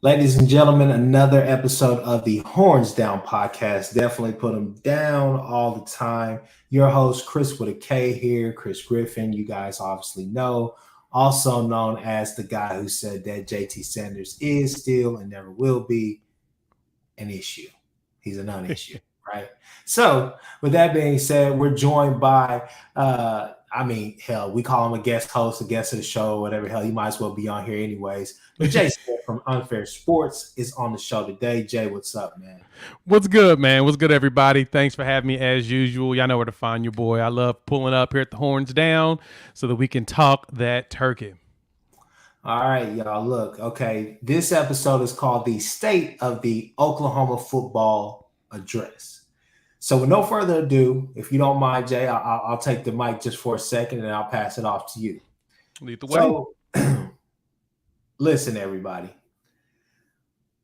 Ladies and gentlemen, another episode of the Horns Down podcast. Definitely put them down all the time. Your host, Chris with a K here, Chris Griffin. You guys obviously know, also known as the guy who said that JT Sanders is still and never will be an issue. He's a non-issue, right? So, with that being said, we're joined by, hell, we call him a guest host, a guest of the show, whatever. Hell, he might as well be on here anyways. But Jay Smith from Unfair Sports is on the show today. Jay, what's up, man? What's good, man? What's good, everybody? Thanks for having me as usual. Y'all know where to find your boy. I love pulling up here at the Horns Down so that we can talk that turkey. All right, y'all. Look, okay. This episode is called The State of the Oklahoma Football Address. So, with no further ado, if you don't mind, Jay, I'll take the mic just for a second and I'll pass it off to you. Lead the way. So, listen, everybody.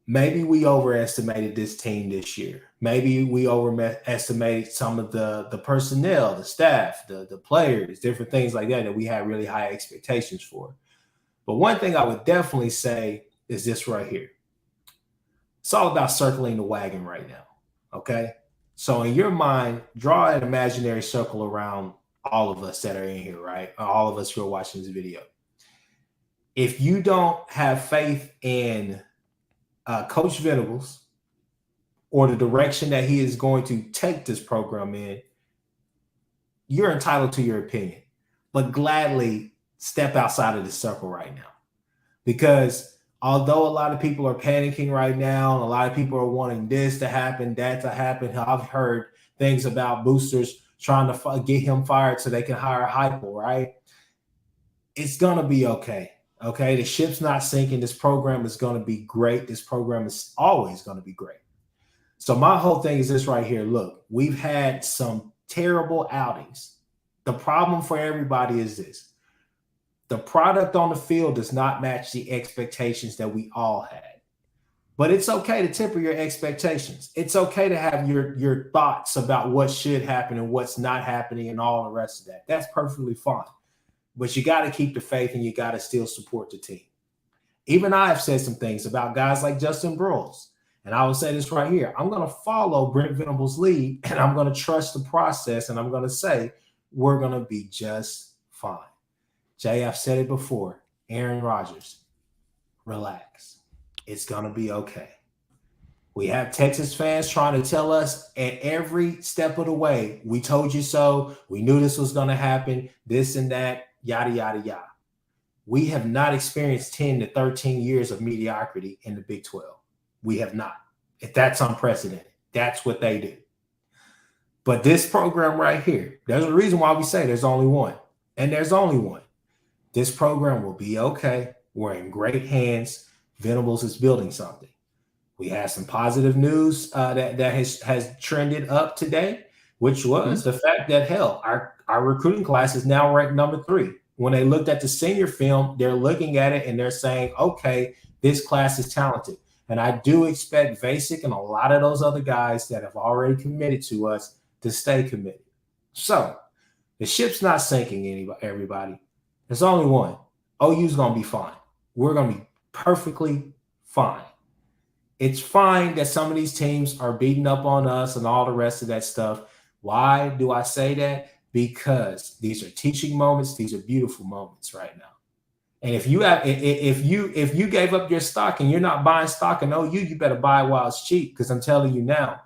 Maybe we overestimated this team this year. Maybe we overestimated some of the personnel, the staff, the players, different things like that we had really high expectations for. But one thing I would definitely say is this right here. It's all about circling the wagon right now. Okay. So in your mind, draw an imaginary circle around all of us that are in here, right? All of us who are watching this video. If you don't have faith in Coach Venables or the direction that he is going to take this program in, you're entitled to your opinion, but gladly step outside of the circle right now. Because although a lot of people are panicking right now, and a lot of people are wanting this to happen, that to happen, I've heard things about boosters trying to get him fired so they can hire Heupel, right? It's going to be okay. Okay, the ship's not sinking. This program is going to be great. This program is always going to be great. So my whole thing is this right here. Look, we've had some terrible outings. The problem for everybody is this. The product on the field does not match the expectations that we all had. But it's okay to temper your expectations. It's okay to have your thoughts about what should happen and what's not happening and all the rest of that. That's perfectly fine. But you got to keep the faith and you got to still support the team. Even I have said some things about guys like Justin Broiles. And I will say this right here. I'm going to follow Brent Venables' lead and I'm going to trust the process and I'm going to say we're going to be just fine. Jay, I've said it before. Aaron Rodgers, relax. It's going to be okay. We have Texas fans trying to tell us at every step of the way, we told you so. We knew this was going to happen, this and that. Yada, yada, yada. We have not experienced 10 to 13 years of mediocrity in the Big 12. We have not. If that's unprecedented, that's what they do. But this program right here, there's a reason why we say there's only one. And there's only one. This program will be okay. We're in great hands. Venables is building something. We have some positive news that has trended up today, which was the fact that, hell, our recruiting class is now ranked number 3. When they looked at the senior film, they're looking at it and they're saying, okay, this class is talented. And I do expect Vasic and a lot of those other guys that have already committed to us to stay committed. So the ship's not sinking, everybody. There's only one. OU's going to be fine. We're going to be perfectly fine. It's fine that some of these teams are beating up on us and all the rest of that stuff. Why do I say that? Because these are teaching moments. These are beautiful moments right now. And if you gave up your stock and you're not buying stock in OU, you better buy it while it's cheap. Because I'm telling you now,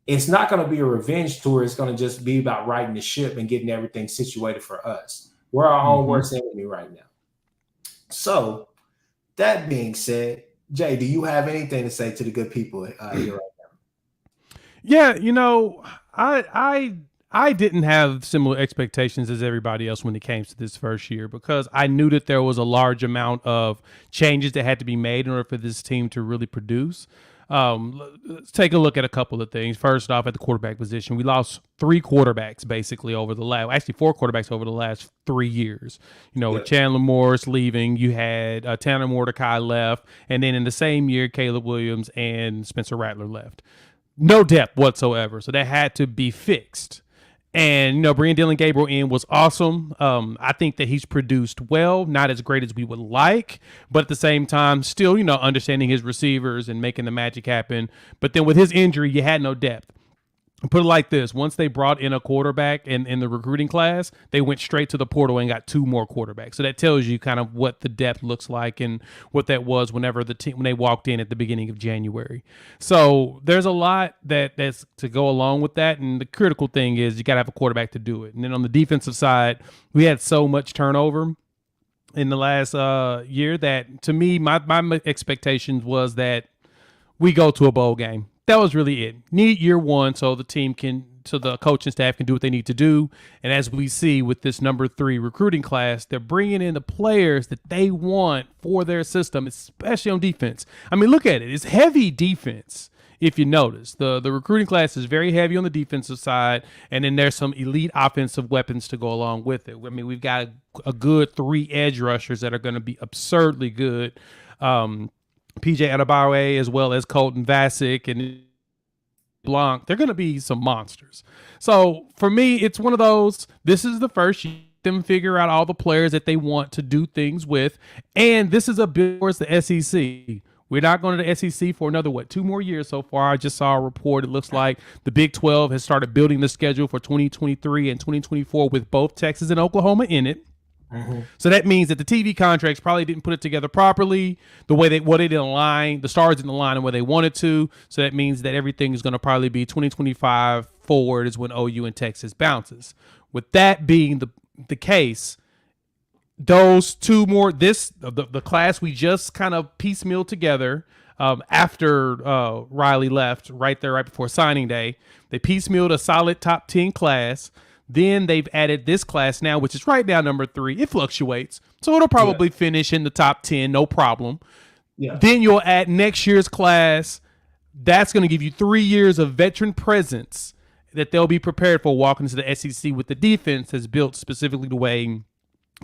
it's not going to be a revenge tour. It's going to just be about righting the ship and getting everything situated for us. We're our own worst enemy right now. So that being said, Jay, do you have anything to say to the good people here right now? Yeah, I didn't have similar expectations as everybody else when it came to this first year because I knew that there was a large amount of changes that had to be made in order for this team to really produce. Let's take a look at a couple of things. First off, at the quarterback position, we lost 3 quarterbacks basically over the last, actually 4 quarterbacks over the last 3 years. With Chandler Morris leaving, you had Tanner Mordecai left, and then in the same year, Caleb Williams and Spencer Rattler left. No depth whatsoever, so that had to be fixed. And, bringing Dylan Gabriel in was awesome. I think that he's produced well, not as great as we would like, but at the same time, still, understanding his receivers and making the magic happen. But then with his injury, you had no depth. Put it like this: once they brought in a quarterback in the recruiting class, they went straight to the portal and got two more quarterbacks. So that tells you kind of what the depth looks like and what that was whenever the team, when they walked in at the beginning of January. So there's a lot that's to go along with that. And the critical thing is you got to have a quarterback to do it. And then on the defensive side, we had so much turnover in the last year that, to me, my expectations was that we go to a bowl game. That was really it. Need year one so the coaching staff can do what they need to do. And as we see with this number 3 recruiting class, they're bringing in the players that they want for their system, especially on defense. I mean, look at it. It's heavy defense. If you notice, the recruiting class is very heavy on the defensive side, and then there's some elite offensive weapons to go along with it. I mean, we've got a good 3 edge rushers that are going to be absurdly good. PJ Adebayo as well as Colton Vasek and Blanc, they're going to be some monsters. So for me, it's one of those, this is the first year them figure out all the players that they want to do things with. And this is a bit towards the SEC. We're not going to the SEC for another, 2 more years so far. I just saw a report. It looks like the Big 12 has started building the schedule for 2023 and 2024 with both Texas and Oklahoma in it. Mm-hmm. So that means that the TV contracts probably didn't put it together properly, the way they didn't align, the stars didn't align the way they wanted to. So that means that everything is going to probably be 2025 forward is when OU and Texas bounces. With that being the case, those 2 more, the class we just kind of piecemeal together after Riley left right before signing day, they piecemealed a solid top 10 class. Then they've added this class now, which is right now number 3. It fluctuates, so it'll probably finish in the top 10, no problem. Yeah. Then you'll add next year's class. That's going to give you 3 years of veteran presence that they'll be prepared for walking into the SEC with the defense that's built specifically the way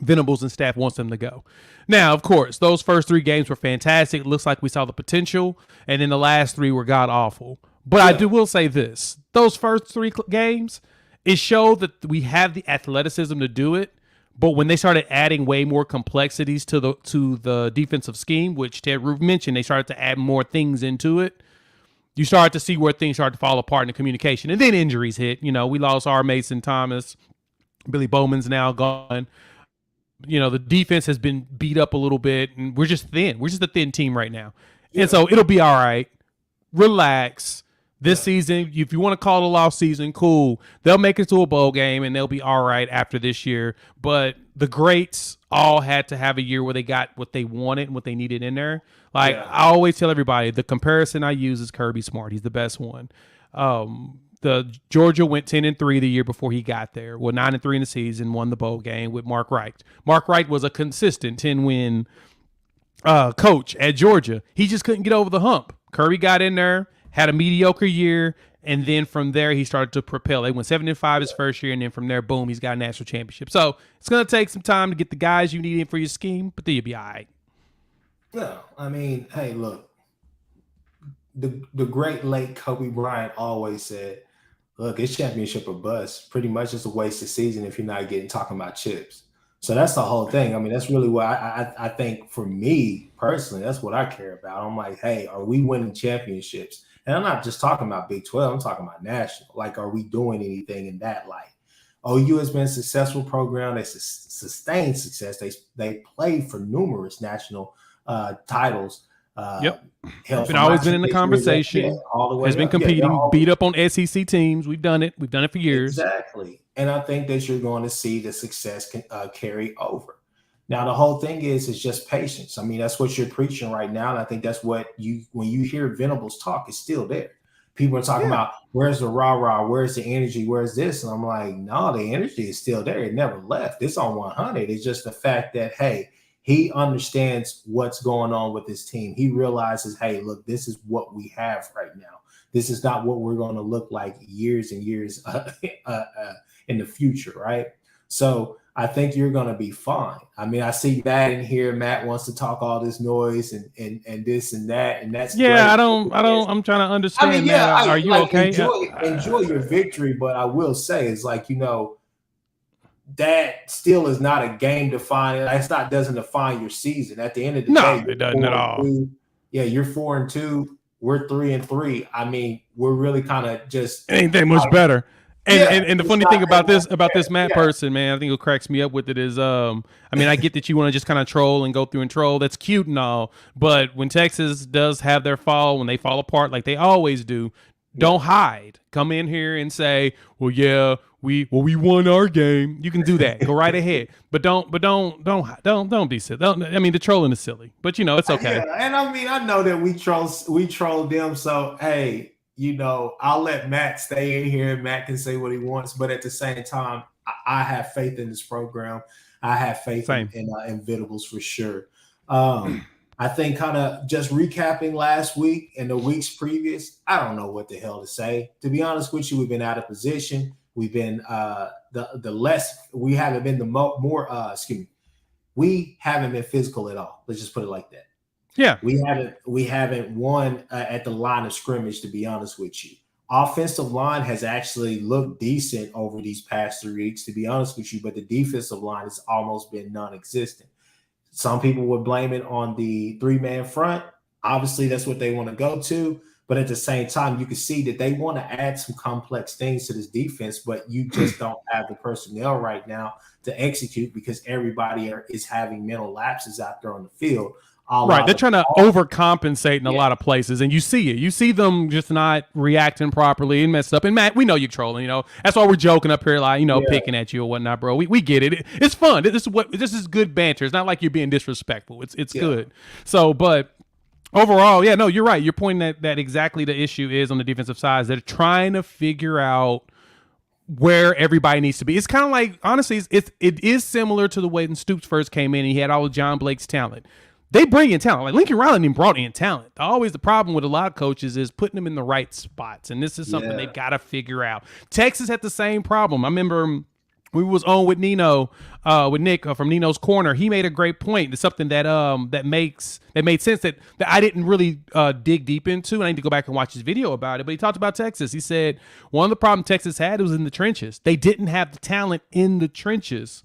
Venables and staff wants them to go. Now, of course, those first 3 games were fantastic. It looks like we saw the potential, and then the last 3 were god awful. But I will say this: those first 3 games, it showed that we have the athleticism to do it, but when they started adding way more complexities to the defensive scheme, which Ted Roof mentioned, they started to add more things into it. You started to see where things started to fall apart in the communication, and then injuries hit. We lost R. Mason Thomas, Billy Bowman's now gone. The defense has been beat up a little bit, and we're just thin. We're just a thin team right now, and so it'll be all right. Relax. This season, if you want to call it a lost season, cool. They'll make it to a bowl game, and they'll be all right after this year. But the greats all had to have a year where they got what they wanted and what they needed in there. I always tell everybody, the comparison I use is Kirby Smart. He's the best one. The Georgia went 10-3 the year before he got there. Well, 9-3 in the season, won the bowl game with Mark Wright. Mark Wright was a consistent 10-win coach at Georgia. He just couldn't get over the hump. Kirby got in there, had a mediocre year, and then from there he started to propel. They went 7-5 his first year, and then from there, boom, he's got a national championship. So it's going to take some time to get the guys you need in for your scheme, but then you'll be all right. Yeah, I mean, hey, look, the great late Kobe Bryant always said, look, it's championship or bust. Pretty much it's a waste of season if you're not talking about chips. So that's the whole thing. I mean, that's really what I think for me personally, that's what I care about. I'm like, hey, are we winning championships? And I'm not just talking about Big 12. I'm talking about national. Like, are we doing anything in that light? OU has been a successful program. They sustained success. They played for numerous national titles. Yep. Been always been in the conversation. All the way has been competing, beat up on SEC teams. We've done it. We've done it for years. Exactly. And I think that you're going to see the success carry over. Now, the whole thing is just patience. I mean, that's what you're preaching right now. And I think that's what when you hear Venables talk, it's still there. People are talking about where's the rah-rah, where's the energy, where's this? And I'm like, no, the energy is still there. It never left. It's on 100. It's just the fact that, hey, he understands what's going on with his team. He realizes, hey, look, this is what we have right now. This is not what we're going to look like years and years in the future, right? So I think you're going to be fine. I mean, I see Matt in here. Matt wants to talk all this noise and this and that, and that's Yeah, great. I'm trying to I mean, understand, yeah, Matt. I Are you like okay? enjoy your victory, but I will say it's like, that still is not a game defining. That's not doesn't define your season. At the end of the day, No, you're it doesn't at four and all. two. Yeah, you're 4-2. We're 3-3. I mean, we're really kind of just Ain't that much like, better. And, yeah, and the it's funny not thing that about much this better. Matt Yeah, person, man, I think what cracks me up with it is I mean, I get that you want to just kind of troll and go through and troll. That's cute and all, but when Texas does have their fall, when they fall apart like they always do, yeah, don't hide. Come in here and say, "Well, yeah, we won our game." You can do that. Go right ahead. Don't be silly. I mean, the trolling is silly, but it's yeah. okay. And I mean, I know that we troll them. So hey, I'll let Matt stay in here. Matt can say what he wants, but at the same time, I have faith in this program. I have faith in Same. Venables for sure. Um, I think kind of just recapping last week and the weeks previous, I don't know what the hell to say. To be honest with you, we've been out of position. We've been the less we haven't been the more excuse me. We haven't been physical at all. Let's just put it like that. Yeah. We haven't won at the line of scrimmage, to be honest with you. Offensive line has actually looked decent over these past 3 weeks, to be honest with you, but the defensive line has almost been non-existent. Some people would blame it on the three-man front. Obviously, that's what they want to go to. But at the same time, you can see that they want to add some complex things to this defense, but you just don't have the personnel right now to execute because everybody is having mental lapses out there on the field. A Right. la They're the trying to overcompensate in a yeah, lot of places, and you see it. You see them just not reacting properly and messed up. And Matt, we know you're trolling. That's why we're joking up here, like yeah, picking at you or whatnot, bro. We get it. It's fun. This is good banter. It's not like you're being disrespectful. It's yeah, good. So, but overall, yeah, no, you're right. You're pointing that exactly the issue is on the defensive side. They're trying to figure out where everybody needs to be. It's kind of like, honestly, it is similar to the way when Stoops first came in and he had all of John Blake's talent. They bring in talent. Like Lincoln Riley brought in talent. Always the problem with a lot of coaches is putting them in the right spots, and this is something yeah, they've got to figure out. Texas had the same problem. I remember we was on with Nino, with Nick from Nino's Corner. He made a great point. It's something that made sense that I didn't really dig deep into, and I need to go back and watch his video about it. But he talked about Texas. He said one of the problems Texas had was in the trenches. They didn't have the talent in the trenches.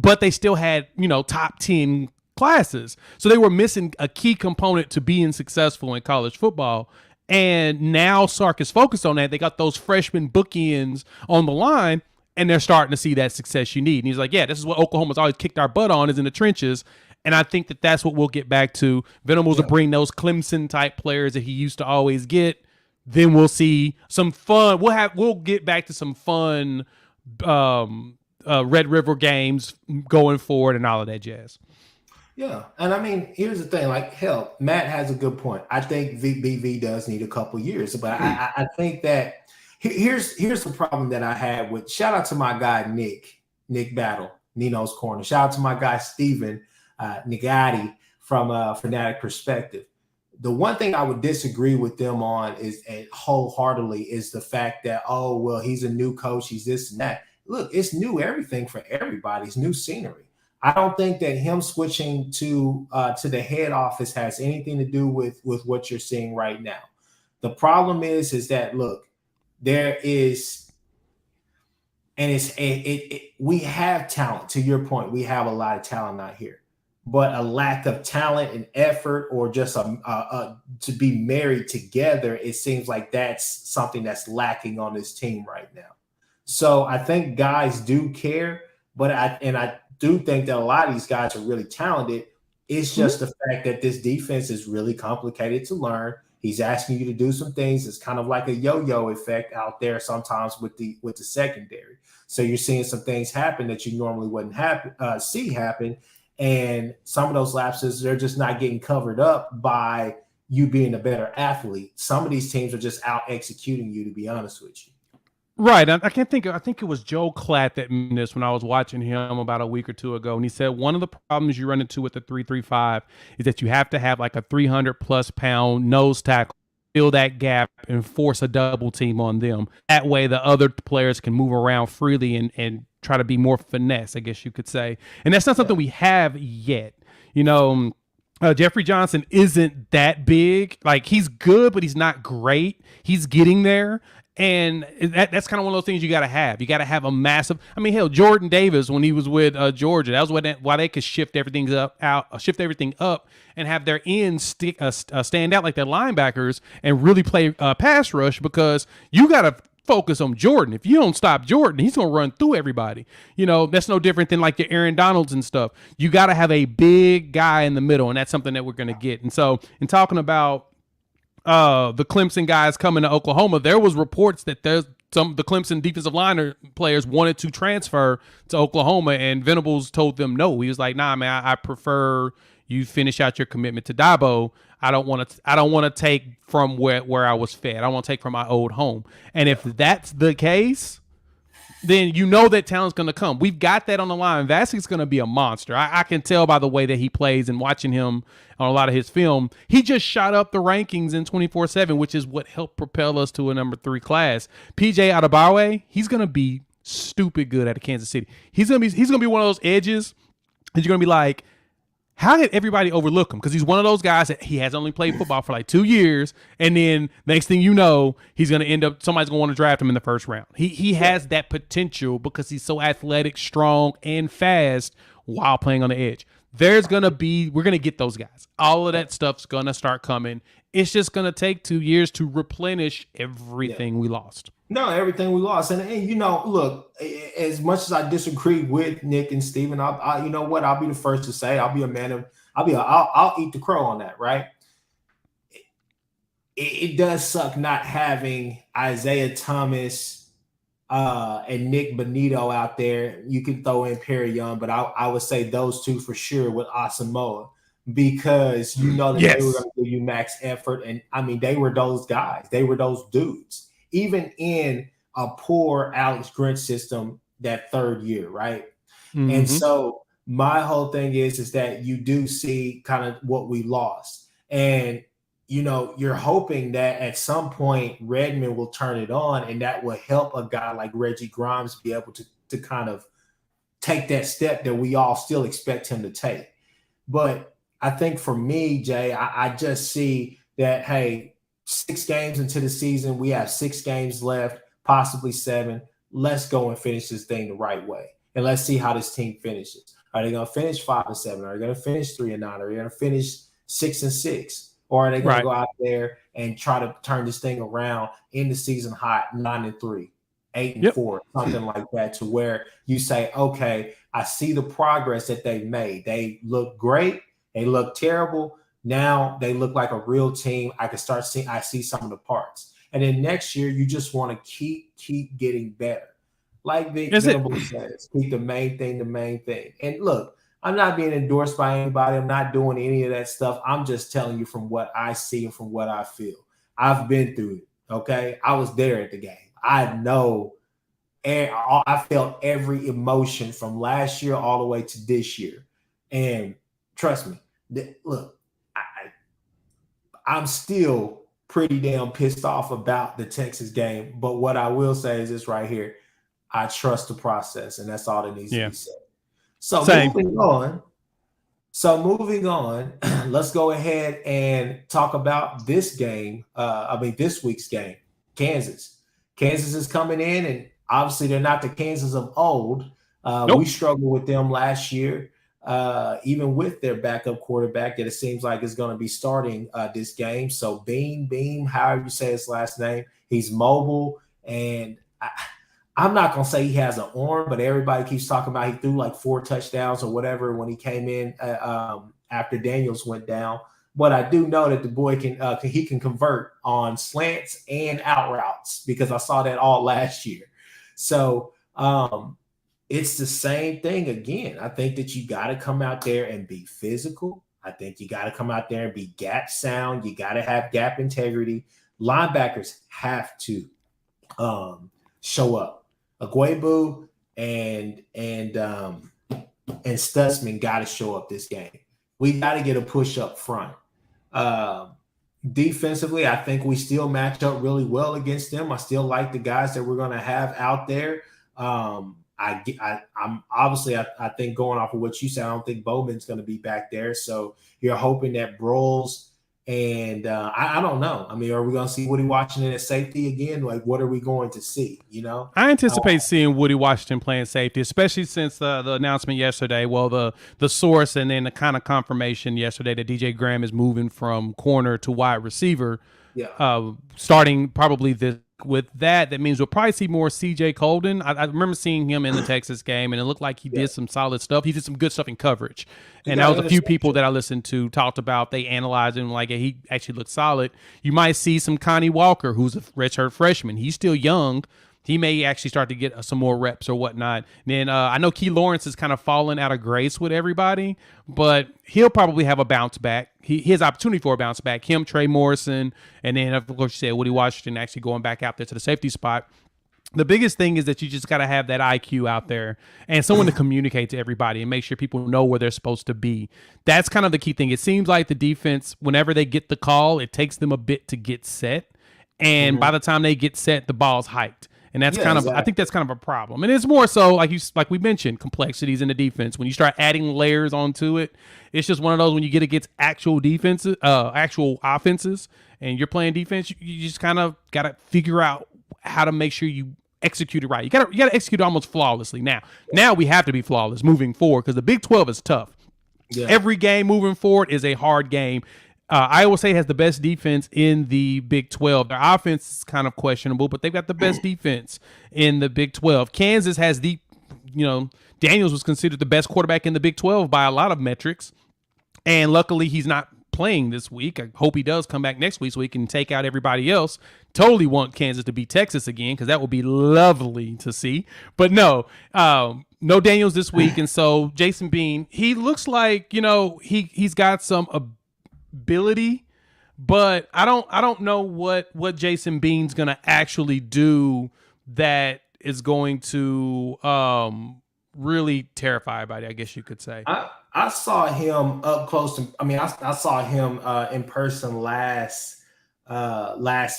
But they still had, top 10 classes. So they were missing a key component to being successful in college football. And now Sark is focused on that. They got those freshman bookends on the line, and they're starting to see that success you need. And he's like, yeah, this is what Oklahoma's always kicked our butt on, is in the trenches. And I think that's what we'll get back to. Venables will bring those Clemson-type players that he used to always get. Then we'll see some fun. We'll get back to some fun Red River games going forward and all of that jazz. yeah. And I mean, here's the thing. Like, hell, Matt has a good point. I think BV does need a couple years, but I think that here's the problem that I had with. Shout out to my guy Nick Battle, Nino's Corner. Shout out to my guy Steven Nagati from Fanatic Perspective. The one thing I would disagree with them on is wholeheartedly is the fact that, oh, well, he's a new coach, he's this and that. Look, it's new everything for everybody. It's new scenery. I don't think that him switching to the head office has anything to do with what you're seeing right now. The problem is that, look, there is, and we have talent. To your point, we have a lot of talent out here, but a lack of talent and effort, or just to be married together, it seems like that's something that's lacking on this team right now. So I think guys do care, but I do think that a lot of these guys are really talented. It's just the fact that this defense is really complicated to learn. He's asking you to do some things. It's kind of like a yo-yo effect out there sometimes with the secondary. So you're seeing some things happen that you normally wouldn't see happen. And some of those lapses, they're just not getting covered up by you being a better athlete. Some of these teams are just out executing you, to be honest with you. Right. I can't think. I think it was Joe Klatt that mentioned this when I was watching him about a week or two ago. And he said one of the problems you run into with the 3-3-5 is that you have to have like a 300+ pound nose tackle fill that gap and force a double team on them. That way the other players can move around freely and try to be more finesse, I guess you could say. And that's not something we have yet. You know, Jeffrey Johnson isn't that big. Like, he's good, but he's not great. He's getting there. And that's kind of one of those things you got to have. You got to have a massive. I mean, hell, Jordan Davis when he was with Georgia, that was why they could shift everything up, and have their ends stand out like their linebackers and really play pass rush, because you got to focus on Jordan. If you don't stop Jordan, he's going to run through everybody. You know, that's no different than like your Aaron Donalds and stuff. You got to have a big guy in the middle, and that's something that we're going to get. And so, in talking about the Clemson guys coming to Oklahoma, there was reports that the Clemson defensive liner players wanted to transfer to Oklahoma, and Venables told them no. He was like, "Nah, man, I prefer you finish out your commitment to Dabo. I don't want to take from where I was fed. I want to take from my old home." And if that's the case, then you know that talent's going to come. We've got that on the line. Vasic's going to be a monster. I can tell by the way that he plays and watching him on a lot of his film. He just shot up the rankings in 24/7, which is what helped propel us to a number 3 class. PJ Adebayo, he's going to be stupid good at Kansas City. He's going to be one of those edges that you're going to be like, how did everybody overlook him? Because he's one of those guys that he has only played football for like 2 years, and then next thing you know, he's going to end up, somebody's going to want to draft him in the first round. He has that potential because he's so athletic, strong, and fast while playing on the edge. We're going to get those guys. All of that stuff's going to start coming. It's just going to take 2 years to replenish everything we lost. No, everything we lost. And you know, look, as much as I disagree with Nick and Steven, I you know what, I'll be the first to say, I'll eat the crow on that, right? It does suck not having Isaiah Thomas and Nick Bonito out there. You can throw in Perry Young, but I would say those two for sure with Asamoah, because you know that they were going to give you max effort. And I mean, they were those guys. They were those dudes. Even in a poor Alex Grinch system that third year, right? Mm-hmm. And so my whole thing is that you do see kind of what we lost. And, you know, you're hoping that at some point Redmond will turn it on, and that will help a guy like Reggie Grimes be able to kind of take that step that we all still expect him to take. But I think for me, Jay, I just see that, hey, 6 games into the season, we have 6 games left, possibly 7. Let's go and finish this thing the right way. And let's see how this team finishes. Are they going to finish 5-7? Are they going to finish 3-9? Are they going to finish 6-6? Or are they going to go out there and try to turn this thing around in the season hot, 9-3, 8-4, something like that, to where you say, okay, I see the progress that they've made. They look great. They look terrible. Now they look like a real team. I see some of the parts. And then next year, you just want to keep getting better. Like Vic Venables says, keep the main thing the main thing. And look, I'm not being endorsed by anybody. I'm not doing any of that stuff. I'm just telling you from what I see and from what I feel. I've been through it, okay? I was there at the game. I know, and I felt every emotion from last year all the way to this year. And trust me, look, I'm still pretty damn pissed off about the Texas game. But what I will say is this right here. I trust the process, and that's all that needs to be said. So moving on, let's go ahead and talk about this game. This week's game, Kansas. Kansas is coming in, and obviously they're not the Kansas of old. We struggled with them last year. Even with their backup quarterback that it seems like is going to be starting this game. So Beam, however you say his last name, he's mobile. And I'm not going to say he has an arm, but everybody keeps talking about he threw like 4 touchdowns or whatever when he came in after Daniels went down. But I do know that the boy can convert on slants and out routes, because I saw that all last year. So it's the same thing again. I think that you got to come out there and be physical. I think you got to come out there and be gap sound. You got to have gap integrity. Linebackers have to show up. Agwebu and Stutzman got to show up this game. We got to get a push up front. Defensively, I think we still match up really well against them. I still like the guys that we're going to have out there. I'm obviously, I think going off of what you said, I don't think Bowman's going to be back there. So you're hoping that Broles and I don't know. I mean, are we going to see Woody Washington at safety again? Like, what are we going to see? You know, I anticipate seeing Woody Washington playing safety, especially since the announcement yesterday. Well, the source and then the kind of confirmation yesterday that DJ Graham is moving from corner to wide receiver, yeah, starting probably this. With that means we'll probably see more CJ Colden. I remember seeing him in the Texas game, and it looked like he did some solid stuff. He did some good stuff in coverage. And that was a few people that I listened to talked about. They analyzed him like he actually looked solid. You might see some Connie Walker, who's a redshirt freshman. He's still young. He may actually start to get some more reps or whatnot. And then I know Key Lawrence is kind of falling out of grace with everybody, but he'll probably have a bounce back. His opportunity for a bounce back. Him, Trey Morrison, and then of course you said Woody Washington actually going back out there to the safety spot. The biggest thing is that you just got to have that IQ out there and someone to communicate to everybody and make sure people know where they're supposed to be. That's kind of the key thing. It seems like the defense, whenever they get the call, it takes them a bit to get set. And by the time they get set, the ball's hyped. And that's I think that's kind of a problem. And it's more so like we mentioned, complexities in the defense. When you start adding layers onto it, it's just one of those when you get against actual defenses, actual offenses, and you're playing defense, you just kind of got to figure out how to make sure you execute it right. You got to execute it almost flawlessly. Now we have to be flawless moving forward because the Big 12 is tough. Yeah. Every game moving forward is a hard game. Iowa State has the best defense in the Big 12. Their offense is kind of questionable, but they've got the best defense in the Big 12. Kansas has Daniels was considered the best quarterback in the Big 12 by a lot of metrics, and luckily he's not playing this week. I hope he does come back next week so he can take out everybody else. Totally want Kansas to beat Texas again because that would be lovely to see. But no Daniels this week, and so Jason Bean, he looks like he's got some ability, but I don't know what Jason Bean's gonna actually do that is going to really terrify everybody, I guess you could say. I saw him up close. I saw him in person last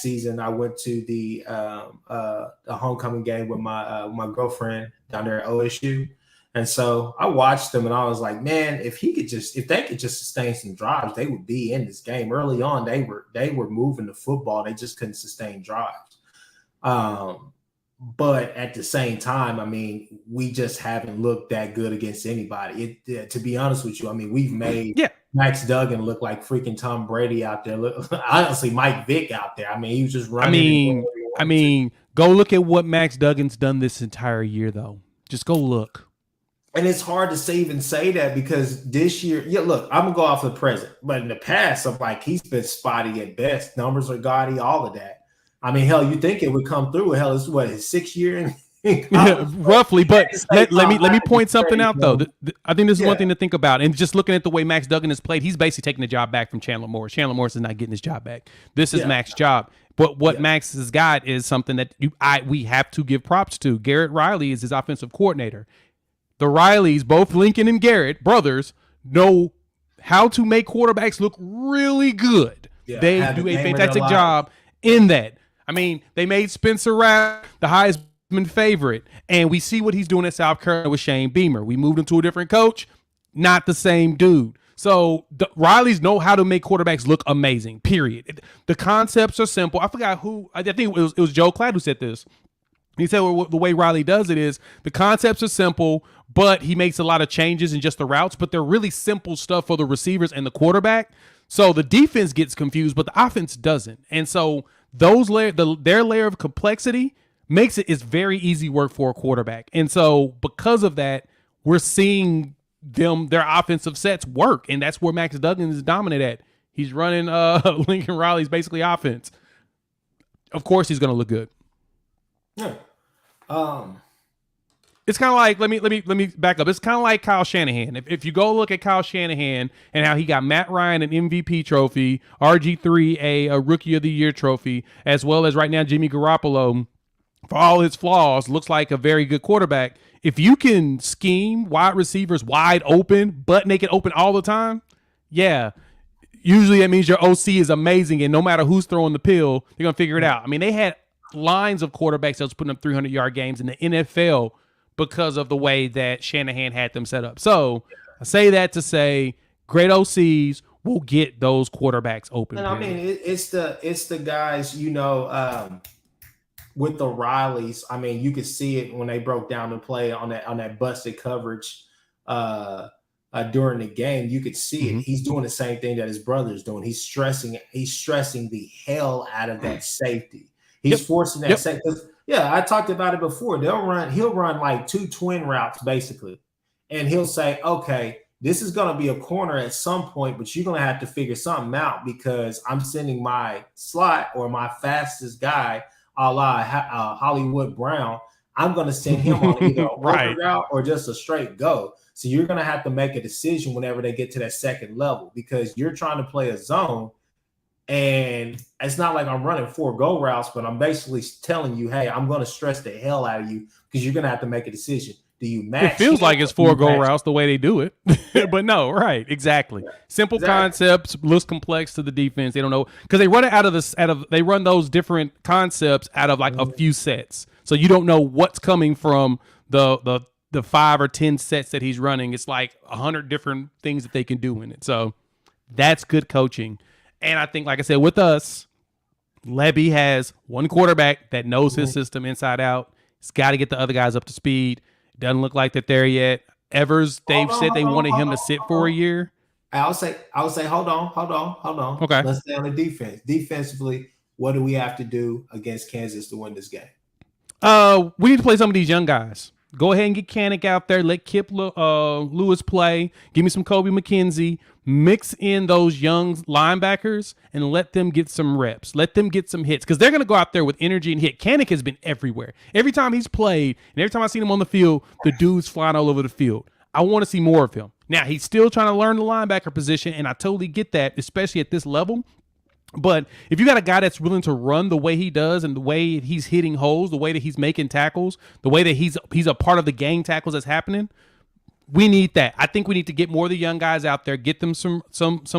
season. I went to the homecoming game with my girlfriend down there at OSU. And so I watched them and I was like, man, if they could just sustain some drives, they would be in this game. Early on, they were moving the football. They just couldn't sustain drives. But at the same time, we just haven't looked that good against anybody. To be honest with you, we've made Max Duggan look like freaking Tom Brady out there. Honestly, Mike Vick out there. He was just running. Go look at what Max Duggan's done this entire year, though. Just go look. And it's hard to even say that because this year, look, I'm going to go off the present. But in the past, he's been spotty at best. Numbers are gaudy, all of that. Hell, you think it would come through. Hell, this is his 6th year roughly. But let me point something out, though. I think this is one thing to think about. And just looking at the way Max Duggan has played, he's basically taking the job back from Chandler Morris. Chandler Morris is not getting his job back. This is Max's job. But what Max has got is something that we have to give props to. Garrett Riley is his offensive coordinator. The Rileys, both Lincoln and Garrett, brothers, know how to make quarterbacks look really good. Yeah, they do a fantastic job in that. They made Spencer Rattler the Heisman favorite, and we see what he's doing at South Carolina with Shane Beamer. We moved him to a different coach, not the same dude. So the Rileys know how to make quarterbacks look amazing, period. The concepts are simple. I forgot who, I think it was Joe Cladd who said this. He said the way Riley does it is the concepts are simple, but he makes a lot of changes in just the routes, but they're really simple stuff for the receivers and the quarterback. So the defense gets confused, but the offense doesn't. And so their layer of complexity makes it's very easy work for a quarterback. And so because of that, we're seeing their offensive sets work, and that's where Max Duggan is dominant at. He's running Lincoln Riley's basically offense. Of course, he's going to look good. Yeah. It's kind of like let me back up. It's kind of like Kyle Shanahan. If you go look at Kyle Shanahan and how he got Matt Ryan an MVP trophy, RG3 a Rookie of the Year trophy, as well as right now Jimmy Garoppolo, for all his flaws, looks like a very good quarterback. If you can scheme wide receivers wide open, but make it open all the time, usually that means your OC is amazing, and no matter who's throwing the pill, they're gonna figure it out. I mean, they had lines of quarterbacks that was putting up 300-yard games in the NFL because of the way that Shanahan had them set up. So I say that to say great OCs will get those quarterbacks open. And I mean, it's the guys, with the Rileys. I mean, you could see it when they broke down the play on that busted coverage during the game. You could see it. He's doing the same thing that his brother's doing. He's stressing the hell out of that safety. He's forcing that safety. Yeah, I talked about it before. He'll run like 2 twin routes basically, and he'll say, okay, this is going to be a corner at some point, but you're going to have to figure something out because I'm sending my slot or my fastest guy, a la Hollywood Brown. I'm going to send him on either a right route or just a straight go. So you're going to have to make a decision whenever they get to that second level because you're trying to play a zone. And it's not like I'm running 4 go routes, but I'm basically telling you, hey, I'm going to stress the hell out of you because you're going to have to make a decision. Do you match? It feels like it's 4 go routes the way they do it, but no, right? Exactly. Yeah. Simple concepts, looks complex to the defense. They don't know because they run it they run those different concepts out of like a few sets, so you don't know what's coming from the 5 or 10 sets that he's running. It's like 100 different things that they can do in it. So that's good coaching, and I think, like I said, with us, Lebby has one quarterback that knows his system inside out. He's got to get the other guys up to speed. Doesn't look like they're there yet. Evers, they've said they wanted him to sit for a year. I would say, hold on. Okay. Let's stay on the defense. Defensively, what do we have to do against Kansas to win this game? We need to play some of these young guys. Go ahead and get Kanik out there. Let Kip Lewis play. Give me some Kobe McKenzie. Mix in those young linebackers and let them get some reps. Let them get some hits because they're going to go out there with energy and hit. Kanik has been everywhere. Every time he's played and every time I've seen him on the field, the dude's flying all over the field. I want to see more of him. Now, he's still trying to learn the linebacker position, and I totally get that, especially at this level. But if you got a guy that's willing to run the way he does and the way he's hitting holes, the way that he's making tackles, the way that he's a part of the gang tackles that's happening, we need that. I think we need to get more of the young guys out there, get them some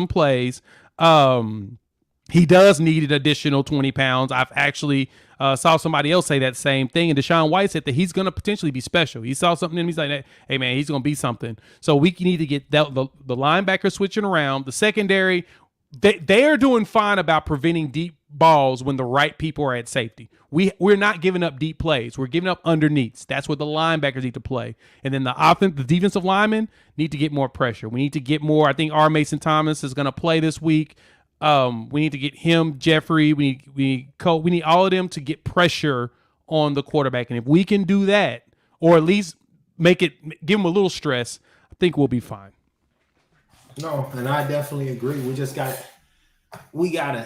plays. He does need an additional 20 pounds. I've actually saw somebody else say that same thing, and Deshaun White said that he's going to potentially be special. He saw something in him. He's like, hey, man, he's going to be something. So we need to get the linebacker switching around. The secondary, they are doing fine about preventing deep balls when the right people are at safety. We're not giving up deep plays. We're giving up underneaths. That's what the linebackers need to play. And then the defensive linemen need to get more pressure. We need to get more. I think R. Mason Thomas is going to play this week. We need to get him, Jeffrey. We need all of them to get pressure on the quarterback. And if we can do that, or at least give him a little stress, I think we'll be fine. No, and I definitely agree. We gotta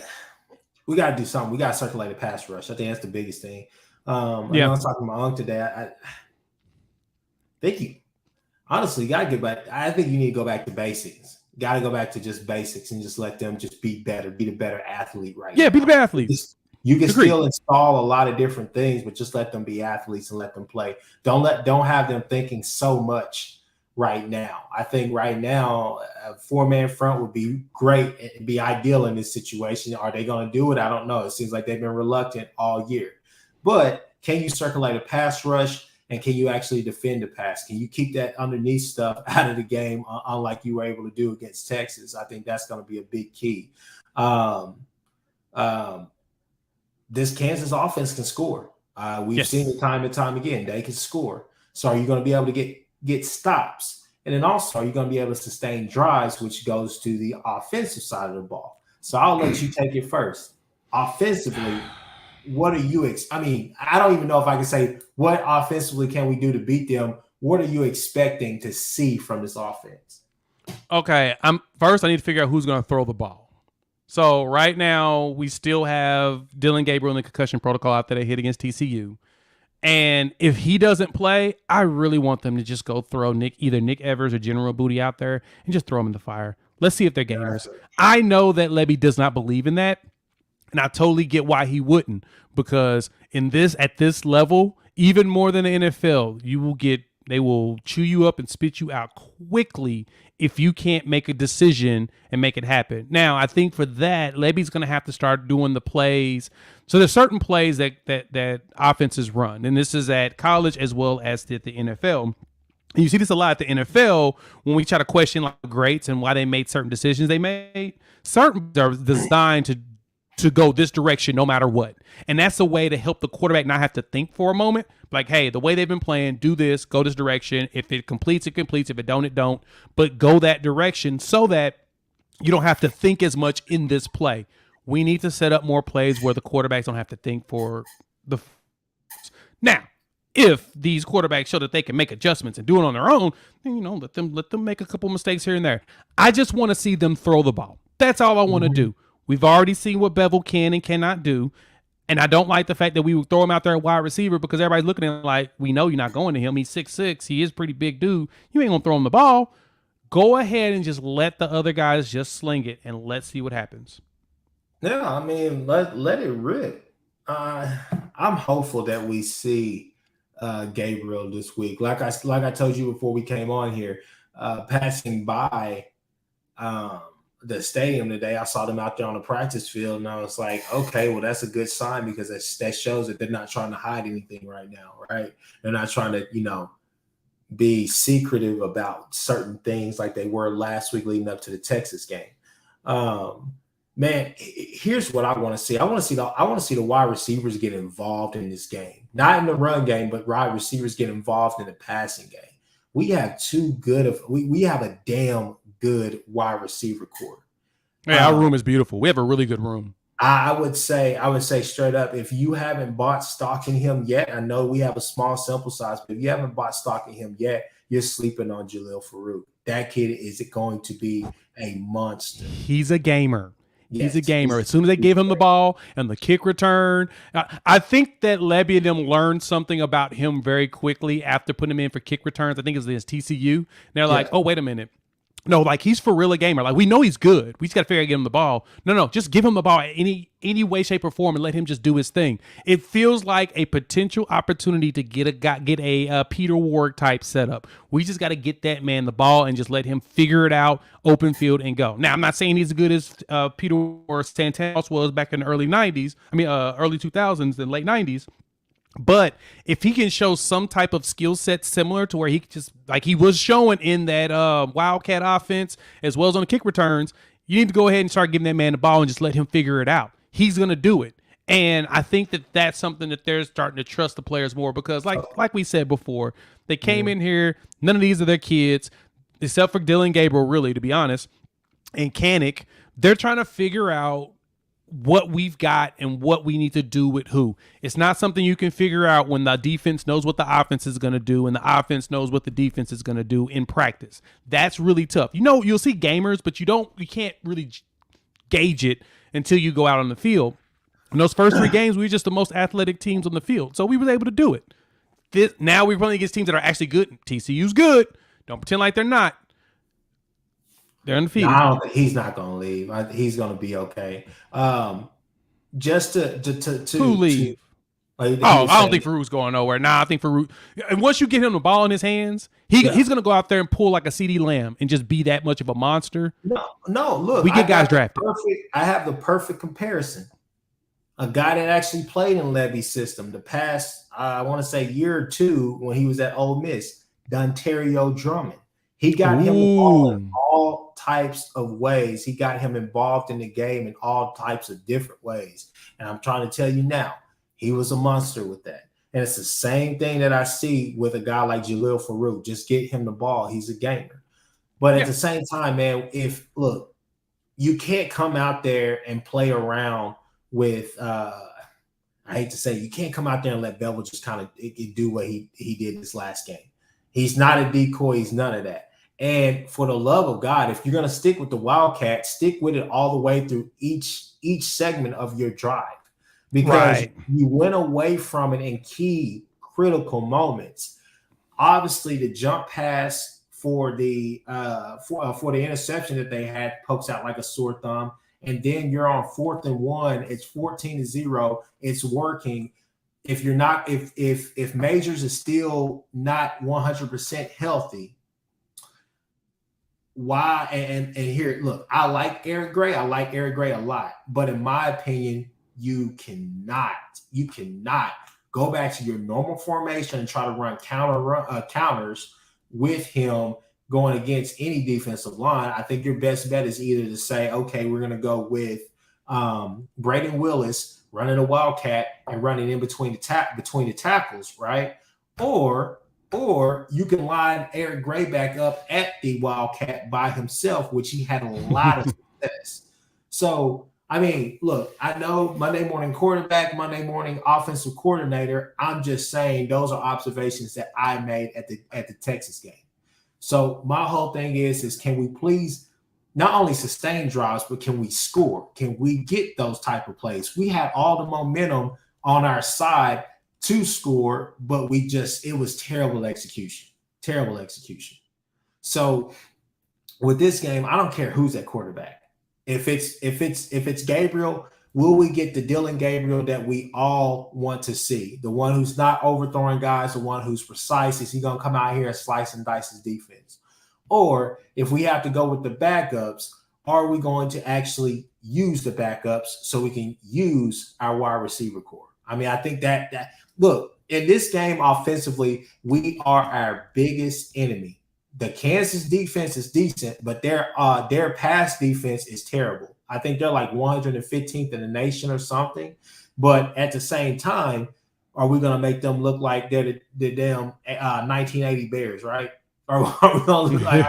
do something. We gotta circulate a pass rush. I think that's the biggest thing. I was talking to my uncle today. I think you gotta get back. I think you need to go back to basics. Got to go back to just basics and just let them just be better, be the better athlete now. Yeah, be the better athlete. You can still install a lot of different things, but just let them be athletes and let them play. Don't have them thinking so much right now. I think right now a 4-man front would be great and be ideal in this situation. Are they going to do it? I don't know. It seems like they've been reluctant all year. But can you circulate a pass rush? And can you actually defend the pass? Can you keep that underneath stuff out of the game, unlike you were able to do against Texas? I think that's going to be a big key. This Kansas offense can score. We've seen it time and time again. They can score. So are you going to be able to get stops? And then also, are you going to be able to sustain drives, which goes to the offensive side of the ball? So I'll let you take it first. Offensively, what are you I don't even know if I can say what offensively can we do to beat them. What are you expecting to see from this offense? Okay, I need to figure out who's going to throw the ball. So right now we still have Dylan Gabriel in the concussion protocol after they hit against TCU. And if he doesn't play, I really want them to just go throw either Nick Evers or General Booty out there and just throw them in the fire. Let's see if they're gamers. I know that Lebby does not believe in that. And I totally get why he wouldn't, because at this level, even more than the NFL, they will chew you up and spit you out quickly if you can't make a decision and make it happen. Now, I think for that, Levy's going to have to start doing the plays. So there's certain plays that offenses run, and this is at college as well as at the NFL. And you see this a lot at the NFL when we try to question like greats and why they made certain decisions they made. Certain are designed to go this direction no matter what. And that's a way to help the quarterback not have to think for a moment. Like, hey, the way they've been playing, do this, go this direction. If it completes, it completes. If it don't, it don't. But go that direction so that you don't have to think as much in this play. We need to set up more plays where the quarterbacks don't have to think for the now. If these quarterbacks show that they can make adjustments and do it on their own, then let them make a couple mistakes here and there. I just want to see them throw the ball. That's all I want to do. We've already seen what Bevel can and cannot do. And I don't like the fact that we would throw him out there at wide receiver because everybody's looking at him like, we know you're not going to him. He's 6'6". He is a pretty big dude. You ain't going to throw him the ball. Go ahead and just let the other guys just sling it and let's see what happens. Yeah, I mean, let it rip. I'm hopeful that we see Gabriel this week. Like I told you before we came on here, passing by the stadium today, I saw them out there on the practice field, and I was like, okay, well, that's a good sign because that shows that they're not trying to hide anything right now, right? They're not trying to, be secretive about certain things like they were last week leading up to the Texas game. Man, here's what I want to see. I want to see the wide receivers get involved in this game, not in the run game, but wide receivers get involved in the passing game. We have we have a damn good wide receiver core. Yeah, our room is beautiful. We have a really good room. I would say straight up, if you haven't bought stock in him yet, I know we have a small sample size, but if you haven't bought stock in him yet, you're sleeping on Jalil Farouk. That kid is going to be a monster. He's a gamer. Yes, he's a gamer. As soon as they give him the ball and the kick return, I think that Levy and them learned something about him very quickly after putting him in for kick returns. I think it was his TCU. And they're like, oh, wait a minute. No, like he's for real a gamer. Like we know he's good. We just got to figure out to get him the ball. No, just give him the ball any way, shape, or form and let him just do his thing. It feels like a potential opportunity to get a Peter Ward type setup. We just got to get that man the ball and just let him figure it out, open field, and go. Now, I'm not saying he's as good as Peter or Santos was back in the early 90s. I mean, early 2000s and late 90s. But if he can show some type of skill set similar to where he just like he was showing in that Wildcat offense as well as on the kick returns, you need to go ahead and start giving that man the ball and just let him figure it out. He's going to do it. And I think that that's something that they're starting to trust the players more because like we said before, they came in here. None of these are their kids except for Dylan Gabriel, really, to be honest, and Kanik. They're trying to figure out what we've got and what we need to do with who. It's not something you can figure out when the defense knows what the offense is going to do and the offense knows what the defense is going to do in practice. That's really tough. You'll see gamers, but you can't really gauge it until you go out on the field. In those first 3 games, we were just the most athletic teams on the field. So we were able to do it. Now we're playing against teams that are actually good. TCU's good. Don't pretend like they're not. They're undefeated. No, he's not going to leave. He's going to be okay. Just to who leave? I don't think Farouk's going nowhere. Nah, I think Farouk. And once you get him the ball in his hands, he's going to go out there and pull like a CeeDee Lamb and just be that much of a monster. No. Look, we get guys drafted. I have the perfect comparison. A guy that actually played in Levy's system the past, I want to say year or two when he was at Ole Miss, Dontario Drummond. He got him involved in all types of ways. He got him involved in the game in all types of different ways. And I'm trying to tell you now, he was a monster with that. And it's the same thing that I see with a guy like Jalil Farouk. Just get him the ball. He's a gamer. But at the same time, man, you can't come out there and play around with I hate to say you can't come out there and let Bevel just kind of do what he did this last game. He's not a decoy. He's none of that. And for the love of God, if you're going to stick with the Wildcat, stick with it all the way through each segment of your drive. Because you went away from it in key critical moments. Obviously, the jump pass for the interception that they had pokes out like a sore thumb. And then you're on 4th and 1. It's 14-0. It's working. If you're not, if Majors is still not 100% healthy, why and here, look, I like Eric Gray. I like Eric Gray a lot, but in my opinion, you cannot go back to your normal formation and try to run counters with him going against any defensive line. I think your best bet is either to say, okay, we're going to go with Braden Willis running a wildcat and running in between the tackles, right? Or you can line Eric Gray back up at the wildcat by himself, which he had a lot of success. So, I mean, look, I know Monday morning quarterback, Monday morning offensive coordinator. I'm just saying those are observations that I made at the Texas game. So my whole thing is can we please not only sustain drives, but can we score? Can we get those type of plays? We had all the momentum on our side to score, but it was terrible execution. Terrible execution. So with this game, I don't care who's at quarterback. If it's Gabriel, will we get the Dylan Gabriel that we all want to see? The one who's not overthrowing guys, the one who's precise. Is he going to come out here and slice and dice his defense? Or if we have to go with the backups, are we going to actually use the backups so we can use our wide receiver core? I mean, I think that look, in this game offensively, we are our biggest enemy. The Kansas defense is decent, but their pass defense is terrible. I think they're like 115th in the nation or something. But at the same time, are we going to make them look like they're the damn 1980 Bears, right? Or are we going to look like,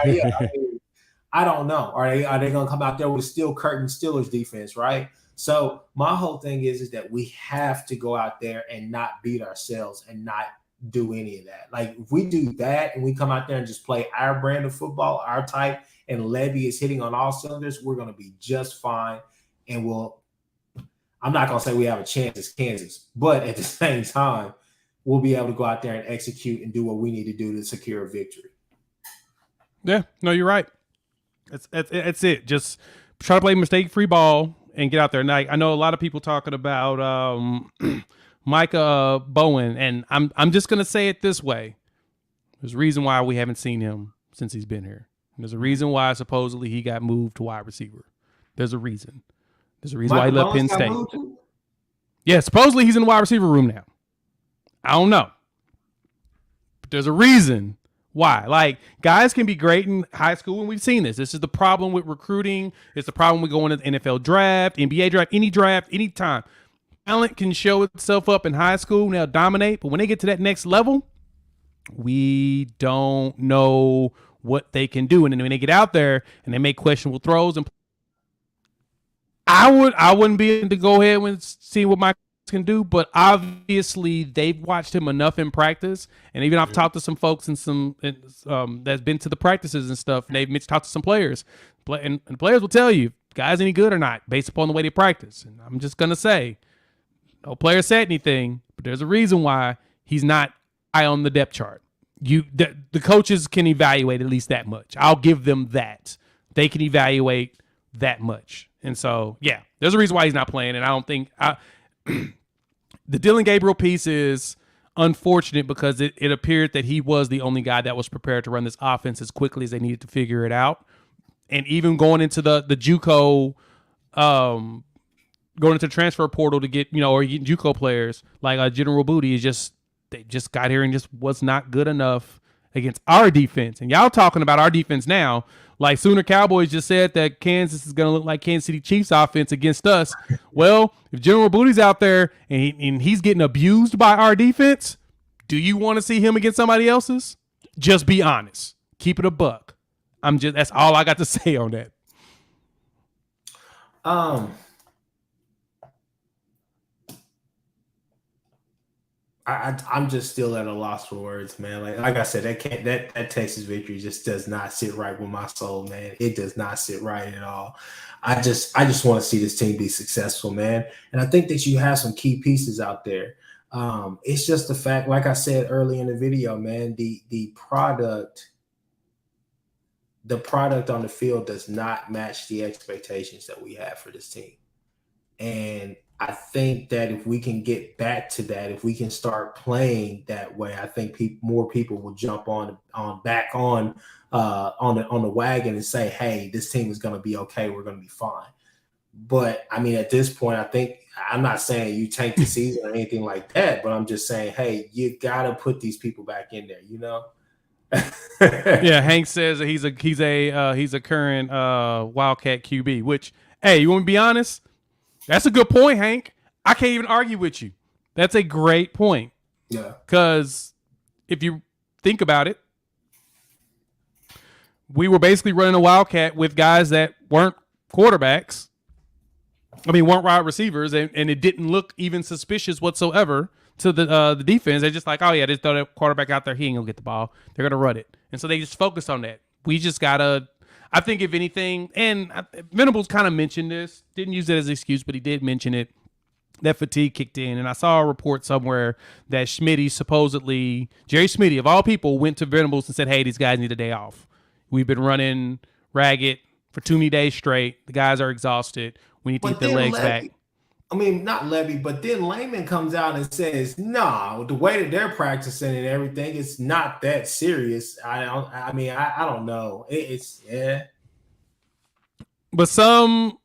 I don't know. Are they going to come out there with a steel curtain Steelers defense, right? So my whole thing is that we have to go out there and not beat ourselves and not do any of that. Like if we do that and we come out there and just play our brand of football, our type, and Levy is hitting on all cylinders, we're going to be just fine. And I'm not going to say we have a chance as Kansas, but at the same time, we'll be able to go out there and execute and do what we need to do to secure a victory. Yeah, no, you're right. That's it. Just try to play mistake-free ball and get out there. Now, I know a lot of people talking about Micah Bowen, and I'm just gonna say it this way: there's a reason why we haven't seen him since he's been here. And there's a reason why supposedly he got moved to wide receiver. There's a reason. There's a reason why he left Penn State. Yeah, supposedly he's in the wide receiver room now. I don't know, but there's a reason. Why? Like, guys can be great in high school, and we've seen this. This is the problem with recruiting. It's the problem with going to the NFL draft, NBA draft, anytime. Talent can show itself up in high school, and they'll dominate. But when they get to that next level, we don't know what they can do. And then when they get out there and they make questionable throws, and I wouldn't be able to go ahead and see what my can do, but obviously they've watched him enough in practice, and even I've talked to some folks and that's been to the practices and stuff, and they've talked to some players, and players will tell you guys any good or not based upon the way they practice. And I'm just gonna say, no player said anything, but there's a reason why he's not high on the depth chart. The coaches can evaluate at least that much. I'll give them that. They can evaluate that much, and so yeah, there's a reason why he's not playing, and I don't think the Dylan Gabriel piece is unfortunate because it appeared that he was the only guy that was prepared to run this offense as quickly as they needed to figure it out. And even going into the JUCO, going into the transfer portal to get, or getting JUCO players like General Booty they just got here and just was not good enough against our defense. And y'all talking about our defense now, like Sooner Cowboys just said that Kansas is going to look like Kansas City Chiefs offense against us. Well, if General Booty's out there and he's getting abused by our defense, do you want to see him against somebody else's? Just be honest. Keep it a buck. That's all I got to say on that. I'm just still at a loss for words, man. Like I said, that Texas victory just does not sit right with my soul, man. It does not sit right at all. I just want to see this team be successful, man. And I think that you have some key pieces out there. It's just the fact, like I said early in the video, man, the product on the field does not match the expectations that we have for this team. And I think that if we can get back to that, if we can start playing that way, I think more people will jump back on the wagon and say, "Hey, this team is going to be okay. We're going to be fine." But I mean, at this point, I think I'm not saying you tank the season or anything like that, but I'm just saying, hey, you got to put these people back in there, you know? Yeah, Hank says that he's a current Wildcat QB. Which, hey, you want to be honest? That's a good point, Hank. I can't even argue with you. That's a great point. Yeah. Because if you think about it, we were basically running a Wildcat with guys that weren't quarterbacks. I mean, weren't wide receivers, and it didn't look even suspicious whatsoever to the defense. They're just like, oh yeah, just throw that quarterback out there. He ain't gonna get the ball. They're gonna run it, and so they just focused on that. We just gotta. I think if anything, and Venables kind of mentioned this, didn't use it as an excuse, but he did mention it. That fatigue kicked in, and I saw a report somewhere that Smitty supposedly, Jerry Smitty of all people, went to Venables and said, "Hey, these guys need a day off. We've been running ragged for too many days straight. The guys are exhausted. We need to get their legs back." I mean, not Levy, but then Lehman comes out and says, "No, the way that they're practicing and everything, it's not that serious." I don't know. It's yeah. But some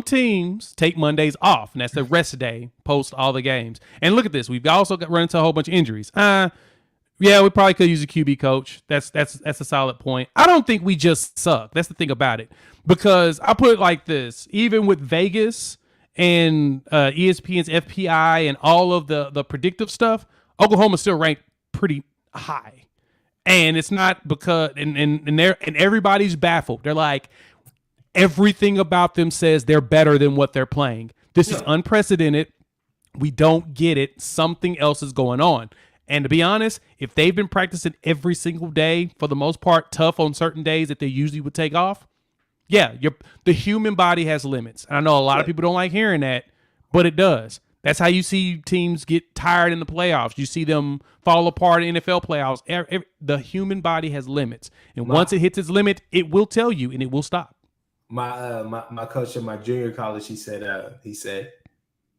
teams take Mondays off, and that's the rest day post all the games. And look at this. We've also run into a whole bunch of injuries. Yeah, we probably could use a QB coach. That's a solid point. I don't think we just suck. That's the thing about it. Because I put it like this. Even with Vegas and ESPN's FPI and all of the predictive stuff, Oklahoma still ranked pretty high. And it's not because and everybody's baffled. They're like, everything about them says they're better than what they're playing. This is unprecedented. We don't get it. Something else is going on. And to be honest, if they've been practicing every single day, for the most part, tough on certain days that they usually would take off, yeah, the human body has limits. And I know a lot of people don't like hearing that, but it does. That's how you see teams get tired in the playoffs. You see them fall apart in NFL playoffs. The human body has limits. And once it hits its limit, it will tell you and it will stop. My coach at my junior college, he said,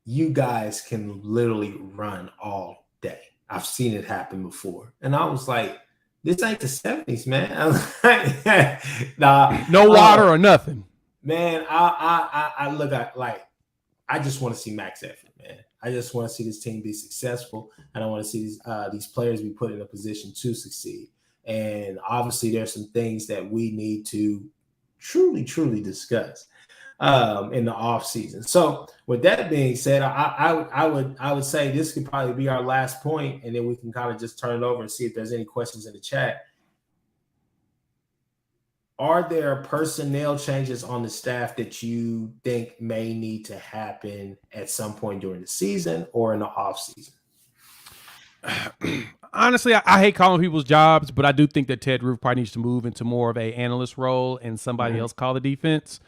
"You guys can literally run all day. I've seen it happen before." And I was like, this ain't the 70s, man. I was like, nah, no water or nothing. Man, I look at like, I just want to see max effort, man. I just want to see this team be successful, and I want to see these players be put in a position to succeed. And obviously, there's some things that we need to truly discuss in the off season. So with that being said, I would say this could probably be our last point, and then we can kind of just turn it over and see if there's any questions in the chat. Are there personnel changes on the staff that you think may need to happen at some point during the season or in the off season? Honestly, I hate calling people's jobs, but I do think that Ted Roof probably needs to move into more of a analyst role and somebody else call the defense.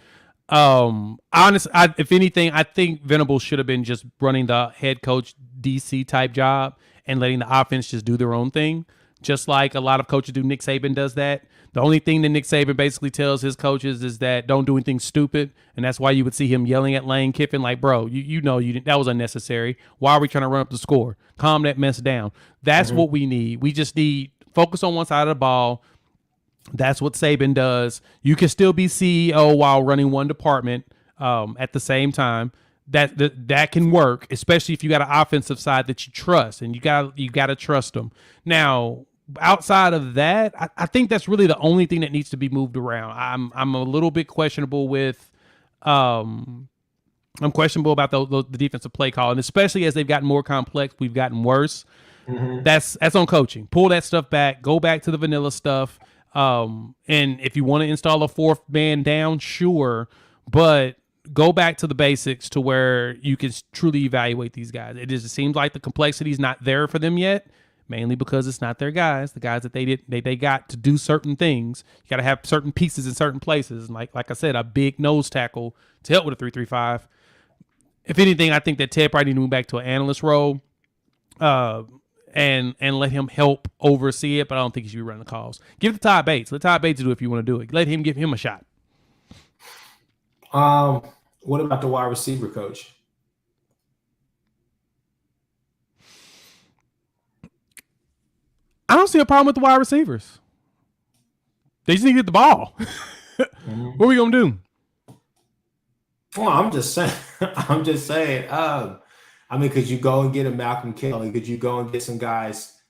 Honestly, if anything, I think Venables should have been just running the head coach DC type job and letting the offense just do their own thing. Just like a lot of coaches do. Nick Saban does that. The only thing that Nick Saban basically tells his coaches is that don't do anything stupid. And that's why you would see him yelling at Lane Kiffin like, bro, you know that was unnecessary. Why are we trying to run up the score? Calm that mess down. That's what we need. We just need focus on one side of the ball. That's what Saban does. You can still be CEO while running one department at the same time. That can work, especially if you got an offensive side that you trust, and you got to trust them. Now, outside of that, I think that's really the only thing that needs to be moved around. I'm a little bit questionable with I'm questionable about the defensive play call, and especially as they've gotten more complex, we've gotten worse. That's on coaching. Pull that stuff back. Go back to the vanilla stuff. And if you want to install a fourth man down, sure, but go back to the basics to where you can truly evaluate these guys. It just seems like the complexity is not there for them yet, mainly because it's not their guys. The guys that they got to do certain things. You got to have certain pieces in certain places. And like I said, a big nose tackle to help with a 3-3-5. If anything, I think that Ted probably need to move back to an analyst role. And let him help oversee it, but I don't think he should be running the calls. Give it to Todd Bates. Let Todd Bates do it if you want to do it. Give him a shot. What about the wide receiver coach? I don't see a problem with the wide receivers. They just need to get the ball. What are we gonna do? Well, I'm just saying. I'm just saying. I mean, could you go and get a Malcolm Kelly? Could you go and get some guys?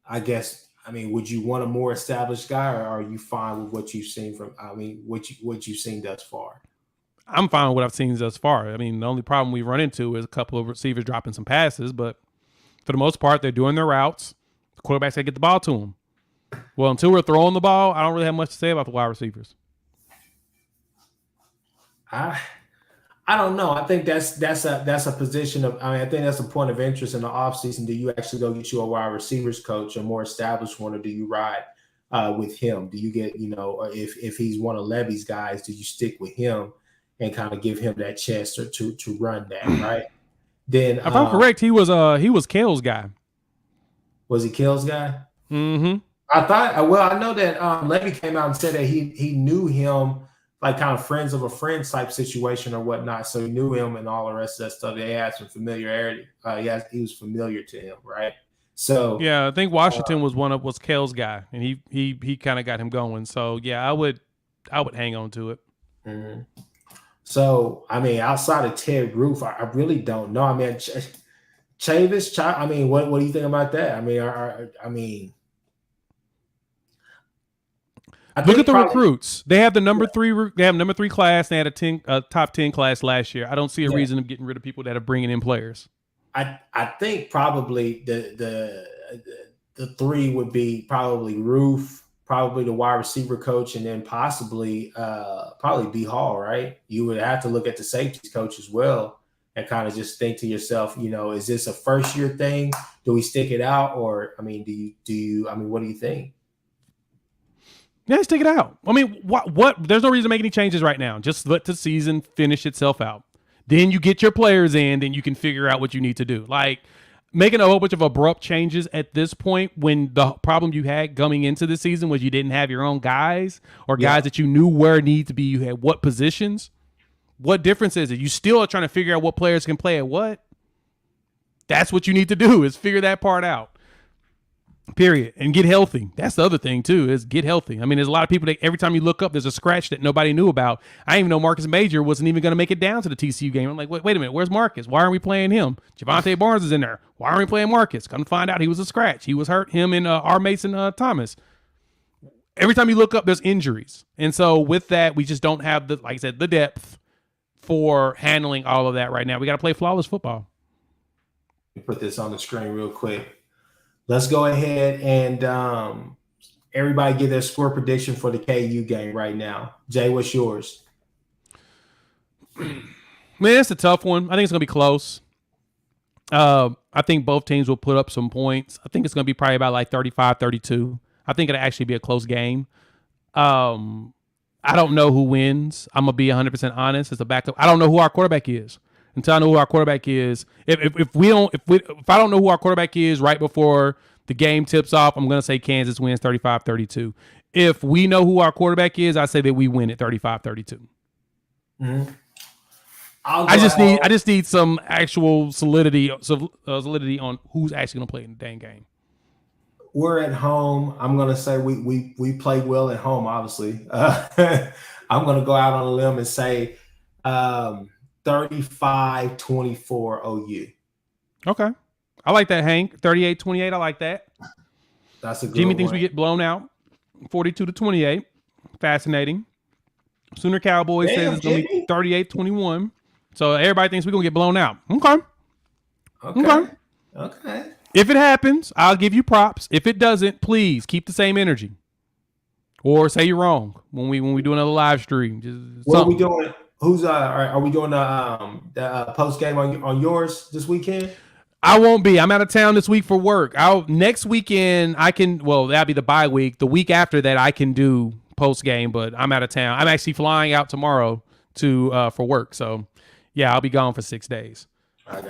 I guess. I mean, would you want a more established guy, or are you fine with what you've seen from? I mean, what you've seen thus far? I'm fine with what I've seen thus far. I mean, the only problem we run into is a couple of receivers dropping some passes, but for the most part, they're doing their routes. The quarterback's got to get the ball to them. Well, until we're throwing the ball, I don't really have much to say about the wide receivers. I don't know. I think that's a position of. I mean, I think that's a point of interest in the offseason. Do you actually go get you a wide receivers coach, a more established one, or do you ride with him? Do you get or if he's one of Levy's guys, do you stick with him and kind of give him that chance to run that right? Then, if I'm correct, he was Kale's guy. Was he Kale's guy? Mm-hmm. I thought. Well, I know that Levy came out and said that he knew him, like kind of friends of a friend type situation or whatnot. So he knew him and all the rest of that stuff. They had some familiarity. He was familiar to him, right? So yeah, I think Washington was Kale's guy, and he kind of got him going. So yeah, I would hang on to it. Mm-hmm. So I mean, outside of Ted Roof, I really don't know. I mean, Chavis. I mean, what do you think about that? I mean. Look at the recruits. They have the number three. They have number 3 class. They had a top 10 class last year. I don't see a reason of getting rid of people that are bringing in players. I think probably the 3 would be probably Roof, probably the wide receiver coach, and then possibly B Hall. Right? You would have to look at the safeties coach as well and kind of just think to yourself, is this a first year thing? Do we stick it out, or I mean, do you? I mean, what do you think? Yeah, stick it out. I mean, what? There's no reason to make any changes right now. Just let the season finish itself out. Then you get your players in, then you can figure out what you need to do. Like making a whole bunch of abrupt changes at this point when the problem you had coming into the season was you didn't have your own guys or guys that you knew where need to be. You had what positions. What difference is it? You still are trying to figure out what players can play at what. That's what you need to do is figure that part out. Period. And get healthy. That's the other thing too, is get healthy. I mean, there's a lot of people that every time you look up, there's a scratch that nobody knew about. I didn't even know Marcus Major wasn't even going to make it down to the TCU game. I'm like, wait a minute, where's Marcus? Why aren't we playing him? Javonte Barnes is in there. Why aren't we playing Marcus? Come to find out he was a scratch. He was hurt, him and R. Mason Thomas. Every time you look up, there's injuries. And so with that, we just don't have like I said, the depth for handling all of that right now. We got to play flawless football. Put this on the screen real quick. Let's go ahead and everybody give their score prediction for the KU game right now. Jay, what's yours? Man, it's a tough one. I think it's going to be close. I think both teams will put up some points. I think it's going to be probably about like 35-32. I think it'll actually be a close game. I don't know who wins. I'm going to be 100% honest. As a backup, I don't know who our quarterback is. Until I know who our quarterback is, if I don't know who our quarterback is right before the game tips off, I'm gonna say Kansas wins 35-32. If we know who our quarterback is, I say that we win at 35-32. Mm-hmm. I just need some actual solidity on who's actually gonna play in the dang game. We're at home. I'm gonna say we play well at home. Obviously, I'm gonna go out on a limb and say. 35-24 OU. Okay. I like that, Hank. 38-28. I like that. That's a good Jimmy one. thinks we get blown out. 42-28. Fascinating. Sooner Cowboys says it's going to be 38-21. So everybody thinks we're going to get blown out. Okay. If it happens, I'll give you props. If it doesn't, please keep the same energy. Or say you're wrong when we do another live stream. What are we doing? Are we doing the post game on yours this weekend? I won't be. I'm out of town this week for work. Next weekend I can. Well, that'll be the bye week. The week after that I can do post game, but I'm out of town. I'm actually flying out tomorrow for work. So yeah, I'll be gone for 6 days.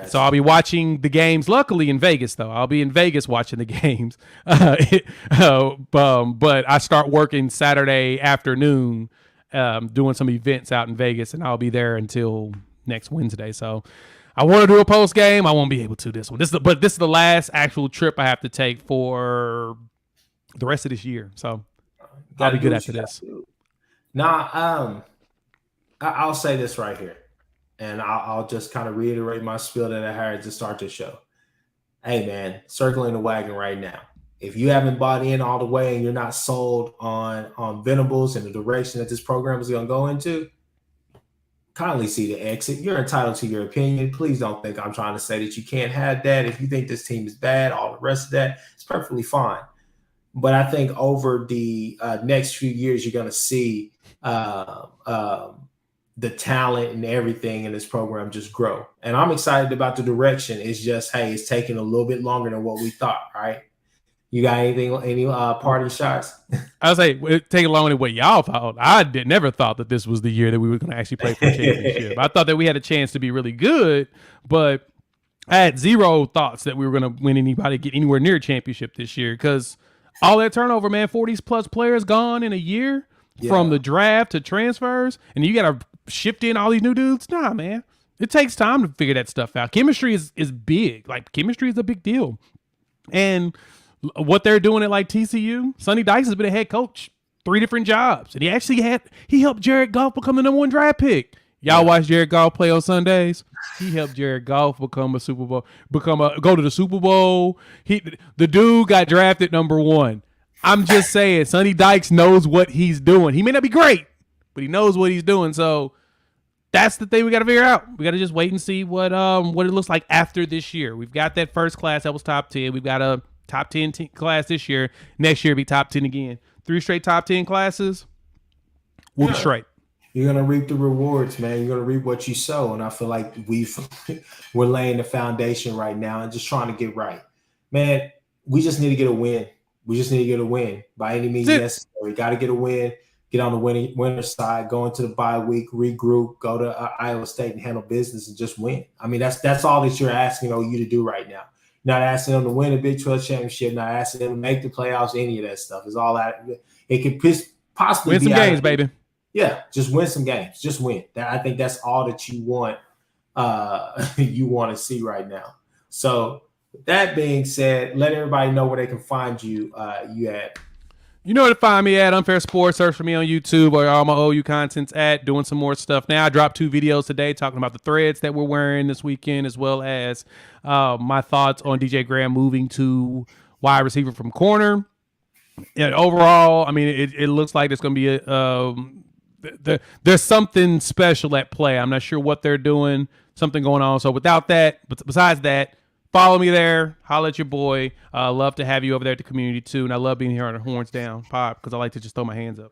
So I'll be watching the games. Luckily in Vegas though. I'll be in Vegas watching the games. But I start working Saturday afternoon. Doing some events out in Vegas, and I'll be there until next Wednesday. So I want to do a post game. I won't be able to this one. This is the last actual trip I have to take for the rest of this year. So I'll Gotta be do good what after you gotta this. do. Now, I'll say this right here, and I'll just kind of reiterate my spiel that I had to start the show. Hey, man, circling the wagon right now. If you haven't bought in all the way and you're not sold on Venables and the direction that this program is going to go into, kindly see the exit. You're entitled to your opinion. Please don't think I'm trying to say that you can't have that. If you think this team is bad, all the rest of that, it's perfectly fine. But I think over the next few years, you're going to see the talent and everything in this program just grow. And I'm excited about the direction. It's just, hey, it's taking a little bit longer than what we thought, right? You got any party shots? I was like, it take longer than what y'all thought. I never thought that this was the year that we were going to actually play for a championship. I thought that we had a chance to be really good, but I had zero thoughts that we were going to win anybody, get anywhere near a championship this year, because all that turnover, man, 40 plus players gone in a year from the draft to transfers, and you got to shift in all these new dudes. Nah, man, it takes time to figure that stuff out. Chemistry is big. Like, chemistry is a big deal. And what they're doing at like TCU, Sonny Dykes has been a head coach, 3 different jobs, and he helped Jared Goff become the #1 draft pick. Y'all watch Jared Goff play on Sundays. He helped Jared Goff go to the Super Bowl. The dude got drafted #1. I'm just saying, Sonny Dykes knows what he's doing. He may not be great, but he knows what he's doing. So that's the thing we got to figure out. We got to just wait and see what it looks like after this year. We've got that first class that was top 10. We've got a top 10 class this year. Next year, be top 10 again. 3 straight top 10 classes. We'll be straight. You're gonna reap the rewards, man. You're gonna reap what you sow, and I feel like we're laying the foundation right now and just trying to get right, man. We just need to get a win. We just need to get a win by any means necessary. Got to get a win. Get on the winner's side. Go into the bye week, regroup, go to Iowa State and handle business and just win. I mean, that's all that you're asking OU to do right now. You're not asking them to win a Big 12 championship. Not asking them to make the playoffs. Any of that stuff is all that. It could possibly win some games, baby. Yeah, just win some games. Just win. I think that's all that you want. You want to see right now. So, with that being said, let everybody know where they can find you. You at. You know where to find me at Unfair Sports. Search for me on YouTube or all my OU content's at. Doing some more stuff now. I dropped 2 videos today talking about the threads that we're wearing this weekend, as well as my thoughts on DJ Graham moving to wide receiver from corner. And overall, I mean, it looks like it's going to be there's something special at play. I'm not sure what they're doing. Something going on. So besides that, follow me there. Holla at your boy. Love to have you over there at the community too. And I love being here on the Horns Down Pod because I like to just throw my hands up.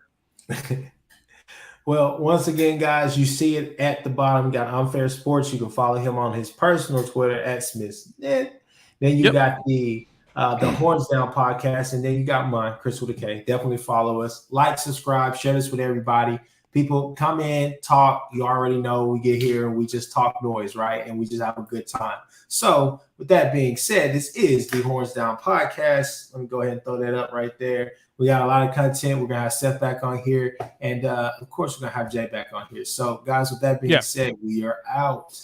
Well, once again, guys, you see it at the bottom. You got Unfair Sports. You can follow him on his personal Twitter at SmithsNet. Then you got the Horns Down podcast, and then you got mine, Kchris with a K. Definitely follow us. Like, subscribe, share this with everybody. People come in, talk. You already know we get here and we just talk noise, right? And we just have a good time. So with that being said, this is the Horns Down podcast. Let me go ahead and throw that up right there. We got a lot of content. We're going to have Seth back on here. And, of course, we're going to have Jay back on here. So, guys, with that being said, we are out.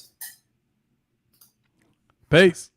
Peace.